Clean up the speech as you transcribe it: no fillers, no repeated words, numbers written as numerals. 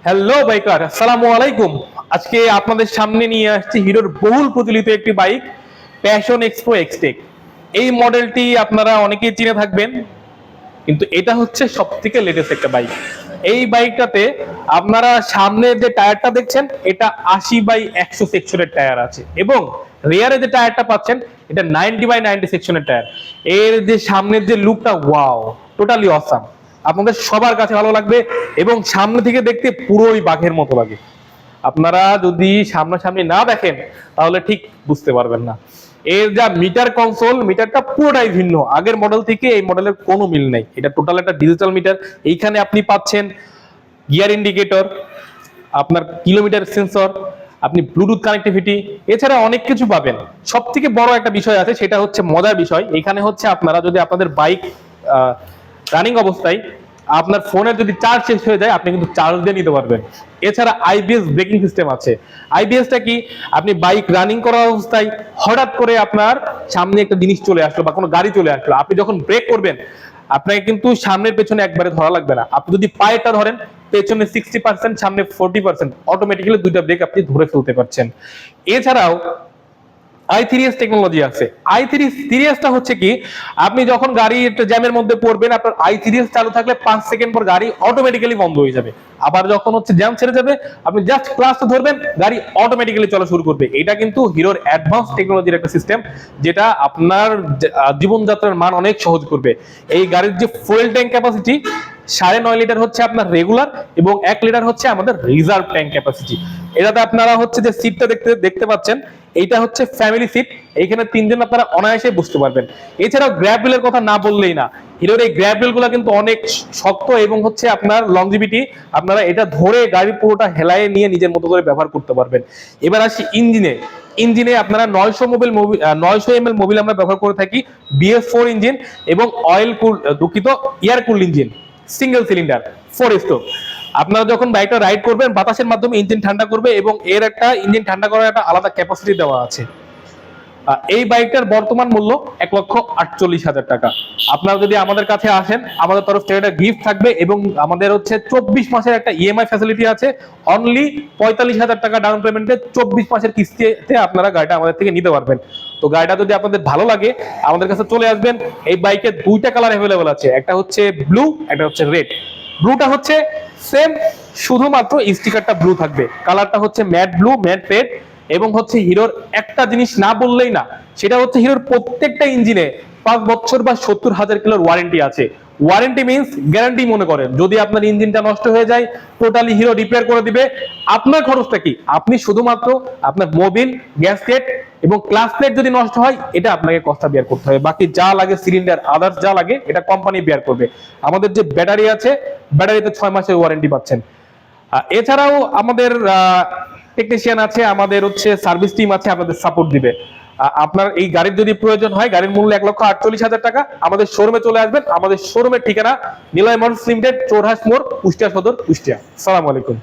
Hello biker, আসসালামু আলাইকুম। আজকে আপনাদের সামনে নিয়ে আসছি হিরোর বহুল প্রচলিত একটি বাইক, প্যাশন এক্সপ্রো এক্সটেক। এই মডেলটি আপনারা অনেকেই চিনে থাকবেন, কিন্তু এটা হচ্ছে সব থেকে লেটেস্ট একটা বাইক। এই বাইকটাতে আপনারা সামনের যে টায়ারটা দেখছেন, এটা 80/100 সেকশনের টায়ার আছে, এবং রিয়ারে যে টায়ারটা পাচ্ছেন এটা 90/90 সেকশনের টায়ার। এর যে সামনের যে লুকটা, ওয়াও, টোটালি অসাম। আপনাদের সবার কাছে ভালো লাগবে, এবং সামনে থেকে দেখতে পুরোই বাঘের মতো লাগে। আপনারা যদি সামনাসামনি না দেখেন তাহলে ঠিক বুঝতে পারবেন না। এর যা মিটার কনসোল, মিটারটা পুরোটাই ভিন্ন। আগের মডেল থেকে এই মডেলের কোনো মিল নেই। এটা টোটাল একটা ডিজিটাল মিটার। এইখানে আপনি পাচ্ছেন গিয়ার ইন্ডিকেটর, আপনার কিলোমিটার সেন্সর, আপনি ব্লুটুথ কানেক্টিভিটি, এছাড়া অনেক কিছু পাবেন। সব থেকে বড় একটা বিষয় আছে, সেটা হচ্ছে মজার বিষয়। এখানে হচ্ছে আপনারা যদি আপনাদের বাইক রানিং অবস্থায় আপনার ফোনের যদি চার্জ শেষ হয়ে যায়, আপনি কিন্তু চার্জ দিয়ে নিতে পারবেন। এছাড়া আইবিএস ব্রেকিং সিস্টেম আছে। আইবিএসটা কি? আপনি বাইক রানিং করা অবস্থায় হঠাৎ করে আপনার সামনে একটা জিনিস চলে আসলো বা কোনো গাড়ি চলে আসলো, আপনি যখন ব্রেক করবেন আপনাকে কিন্তু সামনের পেছনে একবারে ধরা লাগবে না। আপনি যদি পায়েটা ধরেন, পেছনে 60%, সামনে 40%, অটোমেটিক্যালি দুইটা ব্রেক আপনি ধরে ফেলতে পারছেন। এছাড়াও i3s টেকনোলজি আছে। i3s টা হচ্ছে কি, আপনি যখন গাড়ি একটা জ্যামের মধ্যে পড়বেন, আপনার i3s চালু থাকলে 5 সেকেন্ড পর গাড়ি অটোমেটিক্যালি বন্ধ হয়ে যাবে। আবার যখন হচ্ছে জ্যাম ছেড়ে যাবে, আপনি জাস্ট ক্লাসটা ধরবেন, গাড়ি অটোমেটিক্যালি চলা শুরু করবে। এটা কিন্তু হিরোর অ্যাডভান্স টেকনোলজির একটা সিস্টেম, যেটা আপনার জীবনযাত্রার মান অনেক সহজ করবে। এই গাড়ির যে ফুয়েল ট্যাঙ্ক ক্যাপাসিটি 9.5 লিটার হচ্ছে আপনার রেগুলার, এবং 1 লিটার হচ্ছে আমাদের রিজার্ভ ট্যাঙ্ক ক্যাপাসিটি। এটাতে আপনারা হচ্ছে যে সিটটা দেখতে পাচ্ছেন, এইটা হচ্ছে ফ্যামিলি সিট। এইখানে 3 জন আপনারা অনায়াসে বসতে পারবেন। এছাড়াও গ্র্যাব রেলের কথা না বললেই না। হিরোর এই গ্র্যাব রেল গুলো কিন্তু অনেক শক্ত, এবং হচ্ছে আপনার লংজিভিটি। আপনারা এটা ধরে গাড়ি পুরোটা হেলায় নিয়ে নিজের মতো করে ব্যবহার করতে পারবেন। এবার আসি ইঞ্জিনে আপনারা 900 ml মোবিল আমরা ব্যবহার করে থাকি। BS4 ইঞ্জিন, এবং এয়ার কুল ইঞ্জিন, সিঙ্গেল সিলিন্ডার 4 স্ট্রোক। আপনারা যখন বাইকটা রাইড করবেন, বাতাসের মাধ্যমে ইঞ্জিন ঠান্ডা করবে, এবং এর একটা ইঞ্জিন ঠান্ডা করার একটা আলাদা ক্যাপাসিটি দেওয়া আছে। এই বাইকটার বর্তমান মূল্য 1,48,000 টাকা। আপনারা যদি আমাদের কাছে আসেন, আমাদের তরফ থেকে একটা গিফট থাকবে, এবং আমাদের হচ্ছে 24 মাসের একটা ইএমআই ফ্যাসিলিটি আছে। অনলি 45,000 টাকা ডাউন পেমেন্টে 24 মাসের কিস্তিতে আপনারা গাড়িটা আমাদের থেকে নিতে পারবেন। তো গাড়িটা যদি আপনাদের ভালো লাগে, আমাদের কাছে চলে আসবেন। এই বাইকের 2টা কালার অ্যাভেলেবল আছে, একটা হচ্ছে ব্লু, একটা হচ্ছে রেড। ব্লুটা হচ্ছে সেম, শুধুমাত্র স্টিকারটা ব্লু থাকবে। কালারটা হচ্ছে ম্যাট ব্লু, ম্যাট রেড। এবং হচ্ছে হিরোর একটা জিনিস না বললেই না, সেটা হচ্ছে হিরোর প্রত্যেকটা ইঞ্জিনে 5 বছর বা 70,000 কিলোর ওয়ারেন্টি আছে। Warranty means guarantee. মনে করেন যদি আপনার ইঞ্জিনটা নষ্ট হয়ে যায়, টোটালি হিরো রিপেয়ার করে দিবে। আপনার খরচটা কি? আপনি শুধুমাত্র আপনার মোবিল, গ্যাসকেট এবং ক্লাচ প্লেট যদি নষ্ট হয়, এটা আপনাকে কস্টটা বেয়ার করতে হবে। বাকি যা লাগে, সিলিন্ডার, আদার্স যা লাগে, এটা কোম্পানি বেয়ার করবে। আমাদের যে ব্যাটারি আছে, ব্যাটারিতে 6 মাসের ওয়ারেন্টি পাচ্ছেন। এছাড়াও আমাদের টেকনিশিয়ান আছে, আমাদের হচ্ছে সার্ভিস টিম আছে, আপনাদের সাপোর্ট দিবে। আপনার এই গাড়ির যদি প্রয়োজন হয়, গাড়ির মূল্য 1,48,000 টাকা। আমাদের শোরুমে চলে আসবেন। আমাদের শোরুমের ঠিকানা নিলয় মোটরস লিমিটেড, চৌরাহাট মোড়, কুষ্টিয়া সদর, কুষ্টিয়া। আসসালামু আলাইকুম।